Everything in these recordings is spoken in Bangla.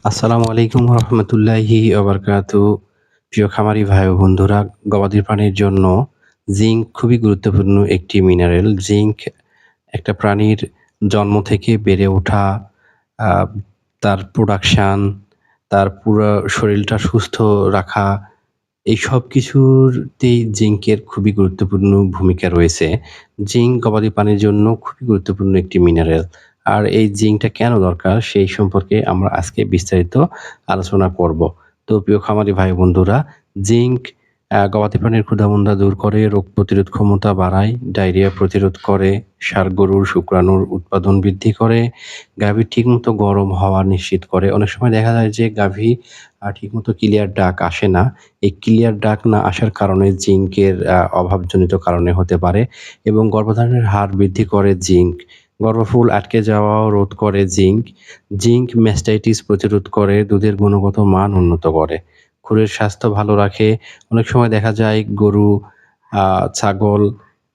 আসসালামু আলাইকুম রহমতুল্লাহি ওবারকাতু। প্রিয় খামারি ভাই ও বন্ধুরা, গবাদি প্রাণীর জন্য জিঙ্ক খুবই গুরুত্বপূর্ণ একটি মিনারেল। জিঙ্ক একটা প্রাণীর জন্ম থেকে বেড়ে ওঠা, আ তার প্রোডাকশন, তার পুরা শরীরটা সুস্থ রাখা, এই সবকিছুতেই জিঙ্কের খুবই গুরুত্বপূর্ণ ভূমিকা রয়েছে। জিঙ্ক গবাদি প্রাণীর জন্য খুবই গুরুত্বপূর্ণ একটি মিনারেল। আর এই জিঙ্কটা কেন দরকার সেই সম্পর্কে আমরা আজকে বিস্তারিত আলোচনা করব। তো প্রিয় খামারি ভাই বন্ধুরা, জিঙ্ক গবাদি প্রাণীর ক্ষুধামন্দা দূর করে, রোগ প্রতিরোধ ক্ষমতা বাড়ায়, ডায়রিয়া প্রতিরোধ করে, ষাঁড় গরুর শুক্রাণুর উৎপাদন বৃদ্ধি করে, গাভীর ঠিকমতো গরম হওয়া নিশ্চিত করে। অনেক সময় দেখা যায় যে গাভী ঠিকমতো ক্লিয়ার ডাক আসে না। এই ক্লিয়ার ডাক না আসার কারণে জিঙ্কের অভাবজনিত কারণে হতে পারে এবং গর্ভধারণের হার বৃদ্ধি করে জিঙ্ক। গর্ভফুল আটকে যাওয়াও রোধ করে জিঙ্ক। জিঙ্ক ম্যাস্টাইটিস প্রতিরোধ করে, দুধের গুণগত মান উন্নত করে, খুরের স্বাস্থ্য ভালো রাখে। অনেক সময় দেখা যায় গরু, ছাগল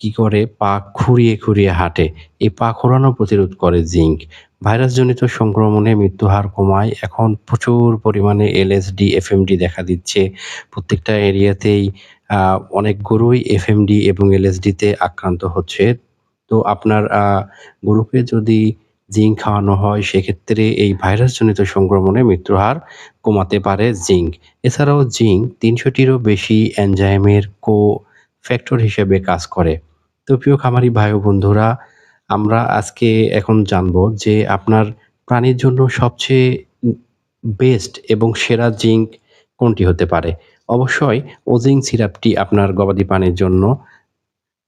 কি করে পা খুঁড়িয়ে হাঁটে। এই পা খোঁড়ানো প্রতিরোধ করে জিঙ্ক। ভাইরাসজনিত সংক্রমণে মৃত্যুহার কমায়। এখন প্রচুর পরিমাণে এলএসডি, এফএমডি দেখা দিচ্ছে। প্রত্যেকটা এরিয়াতেই অনেক গরুই এফএমডি এবং এলএসডিতে আক্রান্ত হচ্ছে। তো আপনার গরুকে যদি জিঙ্ক খাওয়ানো হয় সেক্ষেত্রে এই ভাইরাসজনিত সংক্রমণে মৃত্যুর হার কমাতে পারে জিঙ্ক। এছাড়াও জিঙ্ক ৩০০ টিরও বেশি এনজাইমের ফ্যাক্টর হিসেবে কাজ করে। তো প্রিয় খামারি ভাই ও বন্ধুরা, আমরা আজকে এখন জানবো যে আপনার প্রাণীর জন্য সবচেয়ে বেস্ট এবং সেরা জিঙ্ক কোনটি হতে পারে? অবশ্যই ওজিং সিরাপটি আপনার গবাদি প্রাণীর জন্য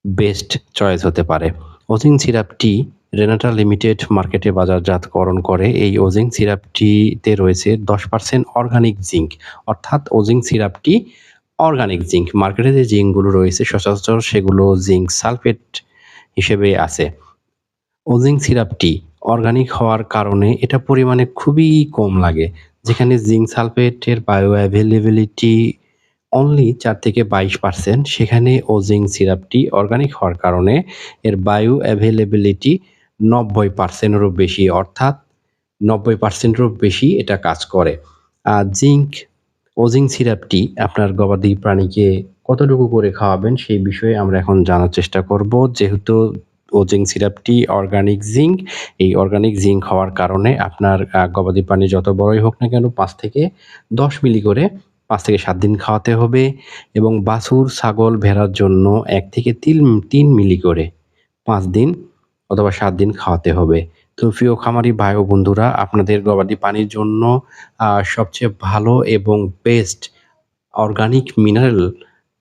বেস্ট চয়েস হতে পারে। ওজিং সিরাপটি রেনাটা লিমিটেড মার্কেটে বাজারজাতকরণ করে। এই ওজিং সিরাপটিতে রয়েছে 10% অর্গানিক জিঙ্ক। অর্থাৎ ওজিং সিরাপটি অর্গানিক জিঙ্ক। মার্কেটে যে জিঙ্কগুলো রয়েছে সচরাচর সেগুলো জিঙ্ক সালফেট হিসেবে আছে। ওজিং সিরাপটি অর্গানিক হওয়ার কারণে এটা পরিমাণে খুবই কম লাগে। যেখানে জিঙ্ক সালফেটের বায়ো অ্যাভেইলেবিলিটি অনলি ৪ থেকে ২২%, সেখানে ওজিং সিরাপটি অর্গানিক হওয়ার কারণে এর বায়ো অ্যাভেইলেবিলিটি ৯০% এরও বেশি, অর্থাৎ ৯০% এরও বেশি এটা কাজ করে। ওজিং সিরাপটি আপনার গবাদি প্রাণীকে কতটুকু করে খাওয়াবেন সেই বিষয়ে আমরা এখন জানার চেষ্টা করব। যেহেতু ওজিং সিরাপটি অর্গানিক জিঙ্ক, এই অর্গানিক জিঙ্ক হওয়ার কারণে আপনার গবাদি প্রাণী যত বড়ই হোক না কেন ৫ থেকে ১০ মিলি করে ৫ থেকে ৭ দিন খাওয়াতে হবে এবং বাছুর, ছাগল, ভেড়ার জন্য ১ থেকে ৩ মিলি করে ৫ দিন অথবা ৭ দিন খাওয়াতে হবে। তো প্রিয় খামারি ভাই ও বন্ধুরা, আপনাদের গবাদি প্রাণীর জন্য সবচেয়ে ভালো এবং বেস্ট অর্গানিক মিনারেল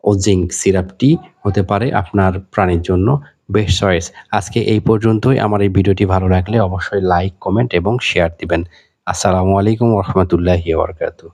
ও জিঙ্ক সিরাপটি হতে পারে আপনার প্রাণীর জন্য বেস্ট চয়েস। আজকে এই পর্যন্তই। আমার এই ভিডিওটি ভালো লাগলে অবশ্যই লাইক, কমেন্ট এবং শেয়ার দিবেন। আসসালামু আলাইকুম ওয়া রাহমাতুল্লাহি ওয়া বারাকাতুহু।